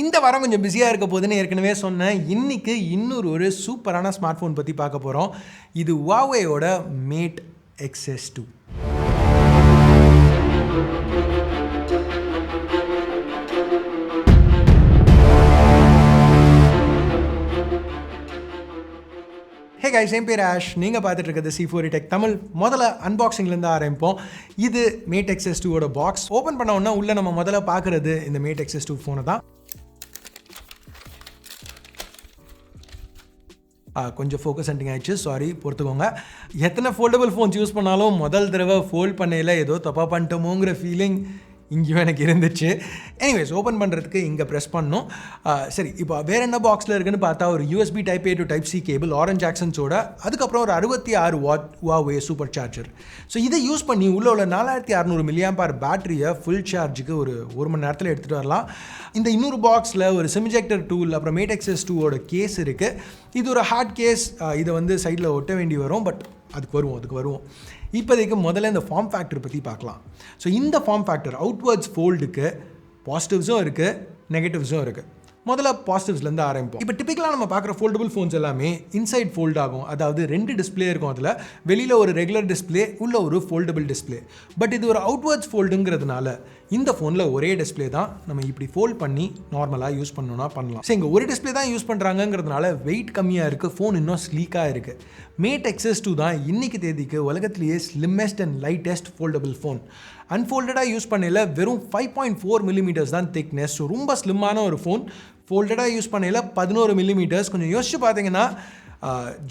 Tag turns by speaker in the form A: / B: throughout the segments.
A: இந்த வாரம் கொஞ்சம் பிஸியாக இருக்க போதுன்னு ஏற்கனவே சொன்னேன். இன்றைக்கி இன்னொரு சூப்பரான ஸ்மார்ட் ஃபோன் பற்றி பார்க்க போகிறோம். இது HUAWEIயோட மேட் XS2. ஹே கைஸ், என் பேர் ஆஷ். நீங்கள் பார்த்துட்டு இருக்கிறது C4 டெக் தமிழ். முதல்ல அன்பாக்சிங்லேருந்து ஆரம்பிப்போம். இது மேட் XS2ஓட பாக்ஸ். ஓப்பன் பண்ண உடனே உள்ளே நம்ம முதல்ல பார்க்குறது இந்த மேட் XS2 ஃபோனை தான். கொஞ்சம் ஃபோக்கஸ் சென்டிங் ஆயிடுச்சு, சாரி, பொறுத்துக்கோங்க. எத்தனை ஃபோல்டபுள் ஃபோன்ஸ் யூஸ் பண்ணாலும் முதல் தடவை ஃபோல்ட் பண்ணையில் ஏதோ தப்பாக பண்ணிட்டோமோங்கிற ஃபீலிங் இங்கேயும் எனக்கு இருந்துச்சு. எனிவேஸ், ஓப்பன் பண்ணுறதுக்கு இங்கே ப்ரெஸ் பண்ணணும். சரி, இப்போ வேறு என்ன பாக்ஸில் இருக்குன்னு பார்த்தா ஒரு USB Type A to Type C cable, orange ஆக்சன்ஸோட, அதுக்கப்புறம் ஒரு 66 watt HUAWEI super charger. So இதை யூஸ் பண்ணி உள்ள 4600 mAh பேட்டரியை ஃபுல் சார்ஜுக்கு ஒரு மணி நேரத்தில் எடுத்துகிட்டு வரலாம். இந்த இன்னொரு பாக்ஸில் ஒரு சிமிஜெக்டர் டூல், அப்புறம் மேட் XS2ஓட கேஸ் இருக்குது. இது ஒரு ஹார்ட் கேஸ். இதை வந்து சைடில் ஒட்ட வேண்டி வரும், பட் அதுக்கு வருவோம். இப்போதைக்கு முதல்ல இந்த ஃபார்ம் ஃபேக்டர் பற்றி பார்க்கலாம். ஸோ இந்த ஃபார்ம் ஃபேக்டர் அவுட்வர்ட்ஸ் ஃபோல்டுக்கு பாசிட்டிவ்ஸும் இருக்குது, நெகட்டிவ்ஸும் இருக்குது. முதல்ல பாசிட்டிவ்ஸ்லேருந்து ஆரம்பிப்போம். இப்போ டிப்பிக்கலாக நம்ம பார்க்குற ஃபோல்டபுள் ஃபோன்ஸ் எல்லாமே இன்சைட் ஃபோல்ட் ஆகும். அதாவது 2 டிஸ்பிளே இருக்கும். அதில் வெளியில் ஒரு ரெகுலர் டிஸ்பிளே, உள்ள ஒரு ஃபோல்டபுள் டிஸ்பிளே. பட் இது ஒரு அவுட்வர்ட்ஸ் ஃபோல்டுங்கிறதுனால இந்த ஃபோனில் ஒரே டிஸ்பிளே தான். நம்ம இப்படி ஃபோல்ட் பண்ணி நார்மலாக யூஸ் பண்ணணும்னா பண்ணலாம். ஸோ இங்கே ஒரு டிஸ்பிளே தான் யூஸ் பண்ணுறாங்கிறதுனால வெயிட் கம்மியாக இருக்குது, ஃபோன் இன்னும் ஸ்லீக்காக இருக்குது. மேட் XS2 தான் இன்றைக்கி தேதிக்கு உலகத்திலேயே slimmest and lightest foldable phone. அன்ஃபோல்டடாக யூஸ் பண்ணையில் வெறும் 5.4 mm தான் திக்னஸ். ஸோ ரொம்ப ஸ்லிம்மான ஒரு ஃபோன். ஃபோல்டடாக யூஸ் பண்ணையில் 11 mm. கொஞ்சம் யோசிச்சு பார்த்தீங்கன்னா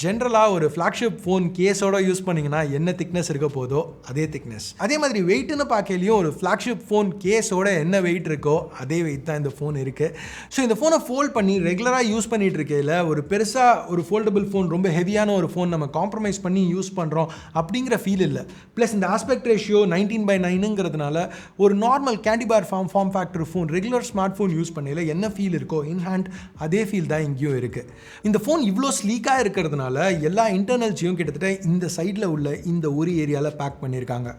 A: ஜென்ரலாக ஒரு ஃப்ளாக்ஷிப் ஃபோன் கேஸோட யூஸ் பண்ணிங்கன்னா என்ன திக்னஸ் இருக்க போதோ அதே திக்னஸ். அதே மாதிரி வெயிட்டுன்னு பார்க்கலையும் ஒரு ஃப்ளாக்ஷிப் ஃபோன் கேஸோட என்ன வெயிட் இருக்கோ அதே வெயிட் தான் இந்த ஃபோன் இருக்குது. ஸோ இந்த ஃபோனை ஃபோல்ட் பண்ணி ரெகுலராக யூஸ் பண்ணிகிட்டு இருக்கையில் ஒரு பெருசாக ஒரு ஃபோல்டபுள் ஃபோன், ரொம்ப ஹெவியான ஒரு ஃபோன் நம்ம காம்ப்ரமைஸ் பண்ணி யூஸ் பண்ணுறோம் அப்படிங்கிற ஃபீல் இல்லை. ப்ளஸ் இந்த ஆஸ்பெக்ட் ரேஷியோ 19:9ங்கிறதுனால ஒரு normal candy bar form factor phone, regular smart phone use பண்ணையில் என்ன ஃபீல் இருக்கோ இன் ஹேண்ட் அதே ஃபீல் தான் இங்கேயும் இருக்குது. இந்த ஃபோன் இவ்வளோ ஸ்லீக்காக இருக்கிறதுனால எல்லா இன்டர்னல்ஸையும் கிட்டத்தட்ட இந்த சைடில் உள்ள இந்த ஒரு ஏரியாவில் பேக் பண்ணியிருக்காங்க.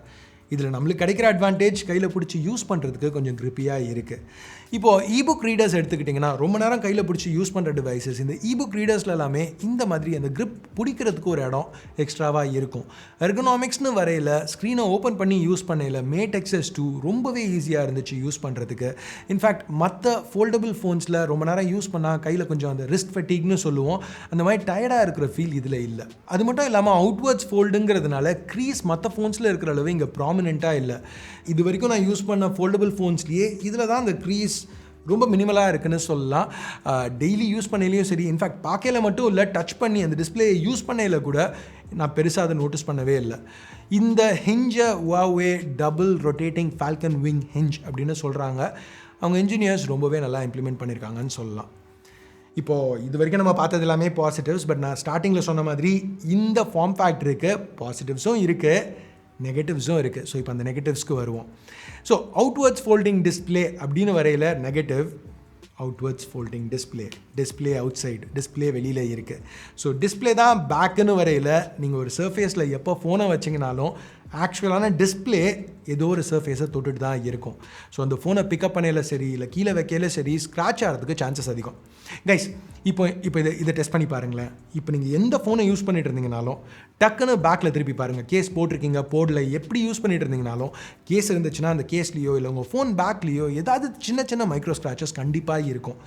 A: இதில் நம்மளுக்கு கிடைக்கிற அட்வான்டேஜ் கையில் பிடிச்சி யூஸ் பண்ணுறதுக்கு கொஞ்சம் கிரிப்பியாக இருக்குது. இப்போது இபுக் ரீடர்ஸ் எடுத்துக்கிட்டிங்கன்னா ரொம்ப நேரம் கையில் பிடிச்சி யூஸ் பண்ணுற டிவைசஸ், இந்த இபுக் ரீடர்ஸில் எல்லாமே இந்த மாதிரி அந்த கிரிப் பிடிக்கிறதுக்கு ஒரு இடம் எக்ஸ்ட்ராவாக இருக்கும். எர்கனாமிக்ஸ்னு வரையில் ஸ்க்ரீனை ஓப்பன் பண்ணி யூஸ் பண்ணையில் மேட் XS2 ரொம்பவே ஈஸியாக இருந்துச்சு யூஸ் பண்ணுறதுக்கு. இன்ஃபேக்ட் மற்ற ஃபோல்டபுள் ஃபோன்ஸில் ரொம்ப நேரம் யூஸ் பண்ணால் கையில் கொஞ்சம் அந்த ரிஸ்ட் ஃபெட்டிக்னு சொல்லுவோம், அந்த மாதிரி டயர்டாக இருக்கிற ஃபீல் இதில் இல்லை. அது மட்டும் இல்லாமல் அவுட்வர்ட்ஸ் ஃபோல்டுங்கிறதுனால க்ரீஸ் மற்ற ஃபோன்ஸில் இருக்கிற அளவு இங்கே ப்ராமினெண்ட்டாக இல்லை. இது வரைக்கும் நான் யூஸ் பண்ண ஃபோல்டபுள் ஃபோன்ஸ்லேயே இதில் தான் அந்த க்ரீஸ் ரொம்ப மினிமலாக இருக்குன்னு சொல்லலாம். டெய்லி யூஸ் பண்ணையிலையும் சரி, இன்ஃபேக்ட் பார்க்கையில மட்டும் இல்லை, டச் பண்ணி அந்த டிஸ்பிளேயை யூஸ் பண்ணையில் கூட நான் பெருசாக அதை நோட்டீஸ் பண்ணவே இல்லை. இந்த ஹிஞ்சை HUAWEI double rotating Falcon wing hinge அப்படின்னு சொல்கிறாங்க. அவங்க இன்ஜினியர்ஸ் ரொம்பவே நல்லா இம்ப்ளிமெண்ட் பண்ணியிருக்காங்கன்னு சொல்லலாம். இப்போது இது வரைக்கும் நம்ம பார்த்தது எல்லாமே பாசிட்டிவ்ஸ். பட் நான் ஸ்டார்டிங்கில் சொன்ன மாதிரி இந்த ஃபார்ம் ஃபேக்டருக்கு பாசிட்டிவ்ஸும் இருக்குது, நெகட்டிவ்ஸும் இருக்குது. ஸோ இப்போ அந்த நெகட்டிவ்ஸ்க்கு வருவோம். ஸோ அவுட்வர்ட்ஸ் ஃபோல்டிங் டிஸ்பிளே அப்படின்னு வரையில் negative, outwards folding display out side, display வெளியில் இருக்குது. ஸோ டிஸ்பிளே தான் பேக்குன்னு வரையில் நீங்கள் ஒரு சர்ஃபேஸில் எப்போ ஃபோனை வச்சிங்கனாலும் ஆக்சுவலான டிஸ்பிளே ஏதோ ஒரு சர்ஃபேஸை தொட்டுட்டு தான் இருக்கும். ஸோ அந்த ஃபோனை பிக்கப் பண்ணையில் சரி, இல்லை கீழே வைக்கையில சரி, ஸ்க்ராட்ச் ஆகிறதுக்கு சான்சஸ் அதிகம். கைஸ், இப்போ இதை டெஸ்ட் பண்ணி பாருங்களேன். இப்போ நீங்கள் எந்த ஃபோனை யூஸ் பண்ணிட்டு இருந்தீங்கனாலும் டக்குன்னு பேக்கில் திருப்பி பாருங்கள். கேஸ் போட்டிருக்கீங்க, போர்டில் எப்படி யூஸ் பண்ணிட்டு இருந்தீங்கனாலும் கேஸ் இருந்துச்சுன்னா அந்த கேஸ்லேயோ இல்லை உங்கள் ஃபோன் பேக்லேயோ ஏதாவது சின்ன மைக்ரோ ஸ்க்ராச்சஸ் கண்டிப்பாக இருக்கும்.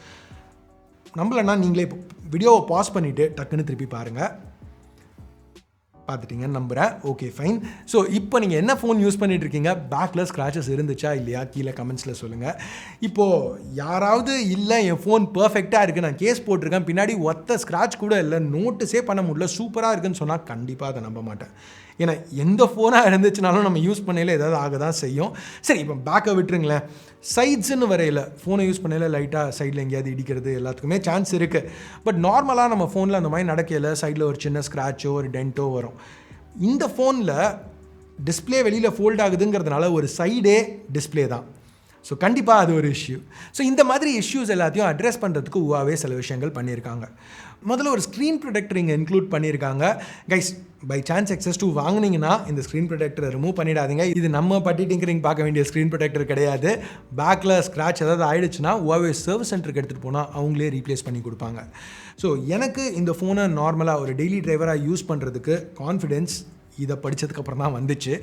A: நம்மளன்னா நீங்களே இப்போ வீடியோவை பாஸ் பண்ணிவிட்டு டக்குன்னு திருப்பி பாருங்கள். பார்த்துட்டிங்கன்னு நம்புகிறேன். Okay, fine. ஸோ இப்போ நீங்கள் என்ன ஃபோன் யூஸ் பண்ணிட்டு இருக்கீங்க, பேக்கில் ஸ்க்ராச்சஸ் இருந்துச்சா இல்லையா கீழே கமெண்ட்ஸில் சொல்லுங்கள். இப்போது யாராவது இல்லை என் ஃபோன் பர்ஃபெக்டாக இருக்குது, நான் கேஸ் போட்டிருக்கேன், பின்னாடி ஒத்த ஸ்க்ராட்ச் கூட இல்லை, நோட்டீஸே பண்ண முடியல, சூப்பராக இருக்குன்னு சொன்னால் கண்டிப்பாக அதை நம்ப மாட்டேன். ஏன்னா எந்த ஃபோனாக இருந்துச்சுனாலும் நம்ம யூஸ் பண்ணையில் ஏதாவது ஆக தான் செய்யும். சரி, இப்போ பேக்கை விட்டுருங்களேன். சைட்ஸுன்னு வரையில் ஃபோனை யூஸ் பண்ணையில் லைட்டாக சைடில் எங்கேயாவது இடிக்கிறது எல்லாத்துக்குமே சான்ஸ் இருக்குது. பட் நார்மலாக நம்ம ஃபோனில் அந்த மாதிரி நடக்கையில் சைடில் ஒரு சின்ன ஸ்க்ராச்சோ ஒரு டென்ட்டோ வரும். இந்த ஃபோனில் டிஸ்பிளே வெளியில் ஃபோல்ட் ஆகுதுங்கிறதுனால ஒரு சைடே டிஸ்பிளே தான். ஸோ கண்டிப்பாக அது ஒரு இஷ்யூ. ஸோ இந்த மாதிரி இஷ்யூஸ் எல்லாத்தையும் அட்ரெஸ் பண்ணுறதுக்கு HUAWEI சில விஷயங்கள் பண்ணியிருக்காங்க. முதல்ல ஒரு ஸ்க்ரீன் ப்ரொடெக்டர் இங்கே இன்க்ளூட் பண்ணியிருக்காங்க. கைஸ், பை சான்ஸ் XS2 வாங்குனீங்கன்னா இந்த ஸ்க்ரீன் ப்ரொடெக்டரை ரிமூவ் பண்ணிடாதீங்க. இது நம்ம பட்டி டிங்கரிங் பார்க்க வேண்டிய ஸ்க்ரீன் ப்ரொடெக்டர் கிடையாது. பேக்கில் ஸ்க்ராட்ச் ஏதாவது ஆயிடுச்சுன்னா Huawei சர்வீஸ் சென்டருக்கு எடுத்துகிட்டு போனால் அவங்களே ரீப்ளேஸ் பண்ணி கொடுப்பாங்க. ஸோ எனக்கு இந்த ஃபோனை நார்மலாக ஒரு டெய்லி டிரைவராக யூஸ் பண்ணுறதுக்கு கான்ஃபிடென்ஸ் இதை படித்ததுக்கப்புறம் தான் வந்துச்சு.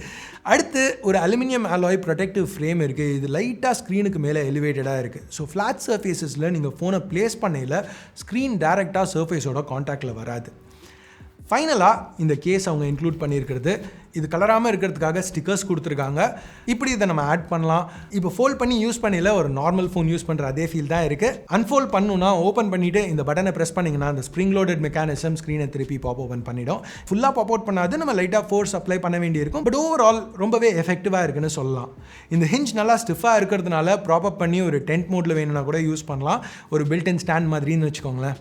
A: அடுத்து ஒரு அலுமினியம் அலாய் ப்ரொடெக்டிவ் ஃப்ரேம் இருக்குது. இது லைட்டாக ஸ்க்ரீனுக்கு மேலே எலிவேட்டடாக இருக்குது. ஸோ ஃப்ளாட் சர்ஃபேஸஸில் நீங்கள் ஃபோனை ப்ளேஸ் பண்ணையில் ஸ்க்ரீன் டேரெக்டாக சர்ஃபேஸோட காண்டாக்டில் வராது. ஃபைனலாக இந்த கேஸ் அவங்க இன்க்ளூட் பண்ணியிருக்கிறது, இது கலராமல் இருக்கிறதுக்காக ஸ்டிக்கர்ஸ் கொடுத்துருக்காங்க. இப்படி இதை நம்ம ஆட் பண்ணலாம். இப்போ ஃபோல்ட் பண்ணி யூஸ் பண்ணல ஒரு நார்மல் ஃபோன் யூஸ் பண்ணுற அதே ஃபீல் தான் இருக்குது. அன்ஃபோல்ட் பண்ணணுன்னா ஓப்பன் பண்ணிவிட்டு இந்த பட்டனை ப்ரெஸ் பண்ணிங்கன்னா அந்த ஸ்ப்ரிங் லோடட் மெக்கானிசம் ஸ்க்ரீனை திருப்பி பாப் ஓப்பன் பண்ணிடும். ஃபுல்லாக பாப் அவுட் பண்ணாது, நம்ம லைட்டாக ஃபோர்ஸ் அப்ளை பண்ண வேண்டியிருக்கும். பட் ஓவரால் ரொம்பவே எஃபெக்டிவாக இருக்குன்னு சொல்லலாம். இந்த ஹிஞ்ச் நல்லா ஸ்டிஃபாக இருக்கிறதுனால ப்ராப்பப் பண்ணி ஒரு டென்ட் மோடில் வேணும்னா கூட யூஸ் பண்ணலாம். ஒரு பில்ட் இன் ஸ்டாண்ட் மாதிரின்னு வச்சுக்கோங்களேன்.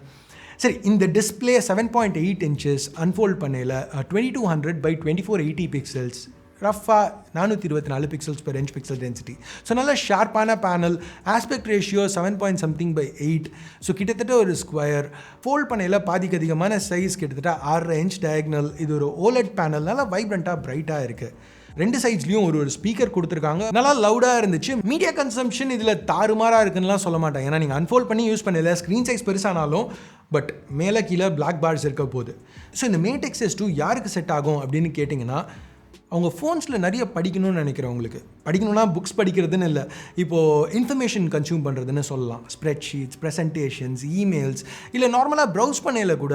A: சரி, இந்த டிஸ்பிளே 7.8 inches அன்ஃபோல்ட் பண்ணையில் 2200 by 2480 பிக்சல்ஸ், ரஃபாக 424 pixels per inch pixel density. So நல்ல ஷார்ப்பான panel, aspect ratio 7.something/8. So கிட்டத்தட்ட ஒரு ஸ்கொயர். ஃபோல்ட் பண்ணையில் பாதிக்கு அதிகமான சைஸ், கிட்டத்தட்ட 6.5 inch டயக்னல். இது ஒரு OLED பேனல், நல்லா வைப்ரண்ட்டாக பிரைட்டாக இருக்குது. ரெண்டு சைட்ஸ்லையும் ஒரு ஸ்பீக்கர் கொடுத்துருக்காங்க, நல்லா லவுடாக இருந்துச்சு. மீடியா கன்சம்ஷன் இதில் தாறுமாறாக இருக்குன்னுலாம் சொல்ல மாட்டேன். ஏன்னா நீங்கள் அன்ஃபோல்ட் பண்ணி யூஸ் பண்ணல, ஸ்க்ரீன் சைஸ் பெருசானாலும் பட் மேலே கீழே பிளாக் பார்ஸ் இருக்க போகுது. ஸோ இந்த Mate XS2 யாருக்கு செட் ஆகும் அப்படின்னு கேட்டிங்கன்னா, அவங்க ஃபோன்ஸில் நிறைய படிக்கணும்னு நினைக்கிறவங்களுக்கு. படிக்கணும்னா புக்ஸ் படிக்கிறதுன்னு இல்லை, இப்போது இன்ஃபர்மேஷன் கன்சியூம் பண்ணுறதுன்னு சொல்லலாம். ஸ்ப்ரெட்ஷீட்ஸ், ப்ரெசன்டேஷன்ஸ், இமெயில்ஸ், இல்லை நார்மலாக ப்ரௌஸ் பண்ணையில் கூட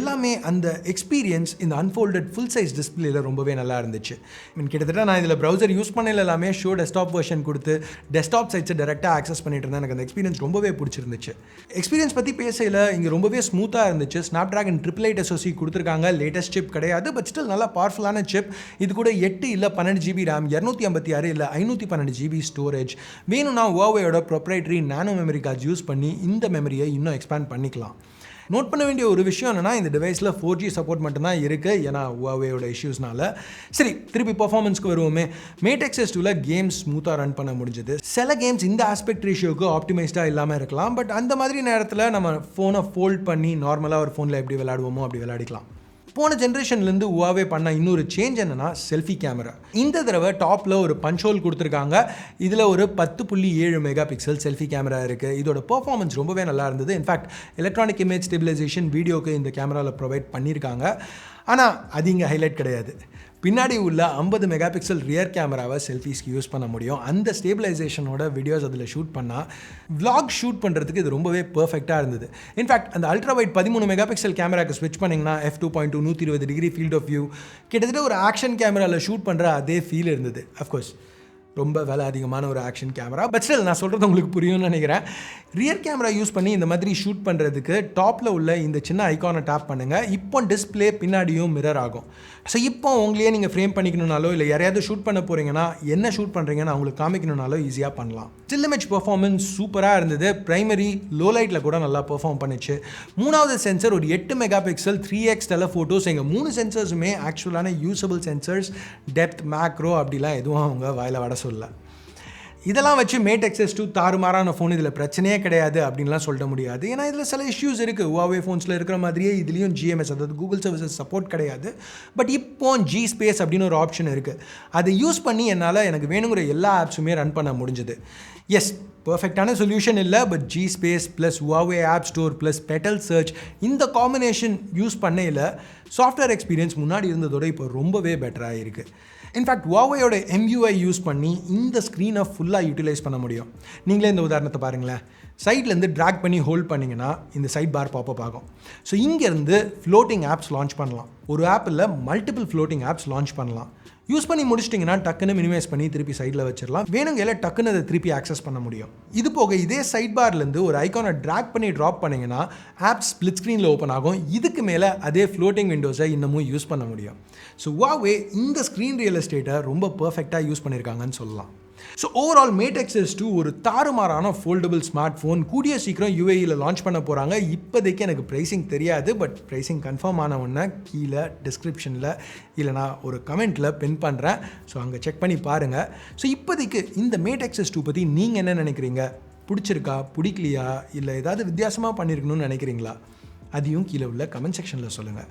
A: எல்லாமே அந்த எக்ஸ்பீரியன்ஸ் இந்த அன்ஃபோல்டட் ஃபுல் சைஸ் டிஸ்பிளேல ரொம்பவே நல்லா இருந்துச்சு. கிட்டத்தட்ட நான் இதில் ப்ரௌசர் யூஸ் பண்ணையில் எல்லாமே ஷோ டெஸ்க்டாப் வெர்ஷன் கொடுத்து டெஸ்க்டாப் சைட்ஸை டேரெக்டாக ஆக்சஸ் பண்ணிட்டு இருந்தேன். எனக்கு அந்த எக்ஸ்பீரியன்ஸ் ரொம்பவே பிடிச்சிருந்துச்சு. எக்ஸ்பீரியன்ஸ் பற்றி பேசையில் இங்கே ரொம்பவே ஸ்மூத்தாக இருந்துச்சு. Snapdragon 888 SoC கொடுத்துருக்காங்க. லேட்டஸ்ட் சிப் கிடையாது, பட் ஸ்டில் நல்லா பவர்ஃபுல்லான சிப். இது கூட 8 இல்லை 12 GB ரேம், 256 இல்லை 512 GB ஸ்டோரேஜ். வேணும்னா Huaweiயோட ப்ரொப்ரைட்டரி நானோ மெமரி கார்ட்ஸ் யூஸ் பண்ணி இந்த மெமரியை இன்னும் எக்ஸ்பேண்ட் பண்ணிக்கலாம். நோட் பண்ண வேண்டிய ஒரு விஷயம் என்னென்னா, இந்த டிவைஸில் 4G சப்போர்ட் மட்டும்தான் இருக்குது, ஏன்னா Huaweiயோட இஷ்யூஸ்னால. சரி, திருப்பி பர்ஃபார்மன்ஸ்க்கு வருவோமே. Mate XS2ல கேம்ஸ் ஸ்மூத்தாக ரன் பண்ண முடிஞ்சது. சில கேம்ஸ் இந்த ஆஸ்பெக்ட் ரேஷியோக்கு ஆப்டிமைஸ்டாக இல்லாமல் இருக்கலாம், பட் அந்த மாதிரி நேரத்தில் நம்ம ஃபோனை ஃபோல்ட் பண்ணி நார்மலாக ஒரு ஃபோனில் எப்படி விளையாடுவோமோ அப்படி விளையாடிக்கலாம். போன ஜென்ரேஷன்லேருந்து Huawei பண்ண இன்னொரு சேஞ்ச் என்னென்னா செல்ஃபி கேமரா. இந்த தடவை டாப்பில் ஒரு பஞ்ச் ஹோல் கொடுத்துருக்காங்க. இதில் ஒரு 10.7 மெகா பிக்சல் செல்ஃபி கேமரா இருக்குது. இதோட பர்ஃபார்மன்ஸ் ரொம்பவே நல்லா இருந்தது. இன்ஃபேக்ட் எலக்ட்ரானிக் இமேஜ் ஸ்டெபிலைசேஷன் வீடியோக்கு இந்த கேமராவில் ப்ரொவைட் பண்ணியிருக்காங்க. ஆனால் அது இங்கே ஹைலைட் கிடையாது. பின்னாடி உள்ள 50 மெகா பிக்சல் ரியர் கேமராவை செல்ஃபீஸ்க்கு யூஸ் பண்ண முடியும். அந்த ஸ்டேபிளைசேஷனோட வீடியோஸ் அதில் ஷூட் பண்ணால் vlog ஷூட் பண்ணுறதுக்கு இது ரொம்பவே பர்ஃபெக்டாக இருந்தது. இன்ஃபேக்ட் அந்த அல்ட்ரா வைட் 13 மெகா பிக்சல் கேமராக்கு ஸ்விட்ச் பண்ணிங்கன்னா f2.2 120 degree field of view, கிட்டத்தட்ட ஒரு ஆக்ஷன் கேமராவில் ஷூட் பண்ணுற அதே ஃபீல் இருந்தது. அஃப்கோர்ஸ் ரொம்ப விலை அதிகமான ஒரு ஆக்ஷன் கேமரா, பட் ஸ்டில் நான் சொல்கிறது உங்களுக்கு புரியும்னு நினைக்கிறேன். ரியர் கேமரா யூஸ் பண்ணி இந்த மாதிரி ஷூட் பண்ணுறதுக்கு டாப்பில் உள்ள இந்த சின்ன ஐக்கானை டேப் பண்ணுங்கள். இப்போ டிஸ்பிளே பின்னாடியும் மிரர் ஆகும். ஸோ இப்போ உங்களையே நீங்கள் ஃப்ரேம் பண்ணிக்கணுனாலோ இல்லை யாரையாவது ஷூட் பண்ண போகிறீங்கன்னா என்ன ஷூட் பண்ணுறீங்கன்னு அவங்களுக்கு காமிக்கணுனாலோ ஈஸியாக பண்ணலாம். ஸ்டில் இமேஜ் பெர்ஃபார்மன்ஸ் சூப்பராக இருந்தது. பிரைமரி லோ லைட்டில் கூட நல்லா பெர்ஃபார்ம் பண்ணிச்சு. மூணாவது சென்சர் ஒரு 8 மெகா பிக்சல் 3x டெலஃபோட்டோஸ். எங்கள் 3 சென்சர்ஸுமே ஆக்சுவலான யூஸபிள் சென்சர்ஸ். டெப்த், மேக்ரோ அப்படிலாம் எதுவும் அவங்க வாயில் வட சொல்ல. இதெல்லாம் வச்சு Mate XS2 தாறுமாறான ஃபோன், இதில் பிரச்சனையே கிடையாது அப்படின்லாம் சொல்ல முடியாது. ஏன்னா இதில் சில இஷ்யூஸ் இருக்குது. Huawei ஃபோன்ஸில் இருக்கிற மாதிரியே இதுலேயும் GMS, அதாவது கூகுள் சர்வீசஸ் சப்போர்ட் கிடையாது. பட் இப்போ G ஸ்பேஸ் அப்படின்னு ஒரு ஆப்ஷன் இருக்குது. அதை யூஸ் பண்ணி என்னால் எனக்கு வேணுங்கிற எல்லா ஆப்ஸுமே ரன் பண்ண முடிஞ்சுது. எஸ், பர்ஃபெக்டான சொல்யூஷன் இல்லை, but G space plus Huawei app store plus petal search இந்த காம்பினேஷன் யூஸ் பண்ணையில் சாஃப்ட்வேர் எக்ஸ்பீரியன்ஸ் முன்னாடி இருந்ததோட இப்போ ரொம்பவே பெட்டராக இருக்குது. இன்ஃபேக்ட் Huaweiயோட MUI யூஸ் பண்ணி இந்த ஸ்க்ரீனை ஃபுல்லாக யூட்டிலைஸ் பண்ண முடியும். நீங்களே இந்த உதாரணத்தை பாருங்களேன். சைட்லேருந்து ட்ராக் பண்ணி ஹோல்ட் பண்ணிங்கன்னா இந்த சைட் பார் பாப்பப் ஆகும். ஸோ இங்கேருந்து ஃப்ளோட்டிங் ஆப்ஸ் லான்ச் பண்ணலாம். ஒரு ஆப்பில் மல்டிபிள் ஃப்ளோட்டிங் ஆப்ஸ் லான்ச் பண்ணலாம். யூஸ் பண்ணி முடிச்சிட்டிங்கன்னா டக்குன்னு மினிமைஸ் பண்ணி திருப்பி சைடில் வச்சிடலாம். வேணுங்கல டக்குன்னு அதை திருப்பி ஆக்சஸ் பண்ண முடியும். இது போக இதே சைட் பார்லேருந்து ஒரு ஐக்கானை ட்ராக் பண்ணி ட்ராப் பண்ணிங்கன்னா ஆப் ஸ்பிளிட் ஸ்க்ரீனில் ஓப்பன் ஆகும். இதுக்கு மேலே அதே ஃப்ளோட்டிங் விண்டோஸை இன்னமும் யூஸ் பண்ண முடியும். ஸோ Huawei இந்த ஸ்க்ரீன் ரியல் எஸ்டேட்டை ரொம்ப பர்ஃபெக்டாக யூஸ் பண்ணியிருக்காங்கன்னு சொல்லலாம். ஸோ ஓவரால் Mate XS2 ஒரு தாறுமாறான ஃபோல்டபுள் ஸ்மார்ட் ஃபோன். கூடிய சீக்கிரம் UAEயில் லான்ச் பண்ண போகிறாங்க. இப்போதைக்கு எனக்கு ப்ரைஸிங் தெரியாது, பட் ப்ரைஸிங் கன்ஃபார்ம் ஆன ஒன்று கீழே டிஸ்கிரிப்ஷனில் இல்லைனா ஒரு கமெண்ட்டில் பின் பண்ணுறேன். ஸோ அங்கே செக் பண்ணி பாருங்கள். ஸோ இப்போதைக்கு இந்த Mate XS2 பற்றி நீங்கள் என்ன நினைக்கிறீங்க? பிடிச்சிருக்கா, பிடிக்கலையா, இல்லை ஏதாவது வித்தியாசமாக பண்ணியிருக்கணும்னு நினைக்கிறீங்களா? அதையும் கீழே உள்ள கமெண்ட் செக்ஷனில் சொல்லுங்கள்.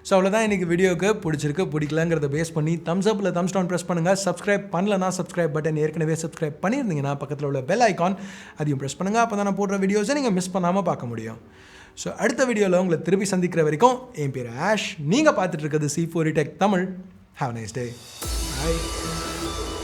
A: ஸோ அவ்வளோதான் இன்றைக்கி வீடியோவுக்கு பிடிச்சிருக்கு பிடிக்கலங்கிறத பேஸ் பண்ணி தம்ஸ் அப் இல்லை தம்ஸ் டவுன் ப்ரெஸ் பண்ணுங்கள். சப்ஸ்கிரைப் பண்ணலன்னா சப்ஸ்கிரைப் பட்டன் ஏற்கனவே சப்ஸ்கிரைப் பண்ணியிருந்தீங்கன்னா பக்கத்தில் உள்ள பெல் ஐக்கான் அதையும் ப்ரெஸ் பண்ணுங்கள். அப்போ தான் நான் போடுற வீடியோஸை நீங்கள் மிஸ் பண்ணாமல் பார்க்க முடியும். ஸோ அடுத்த வீடியோவில் உங்களை திருப்பி சந்திக்கிற வரைக்கும் என் பேர் ஆஷ். நீங்கள் பார்த்துட்டு இருக்கிறது C4E Tech Tamil. Have a nice day. Bye.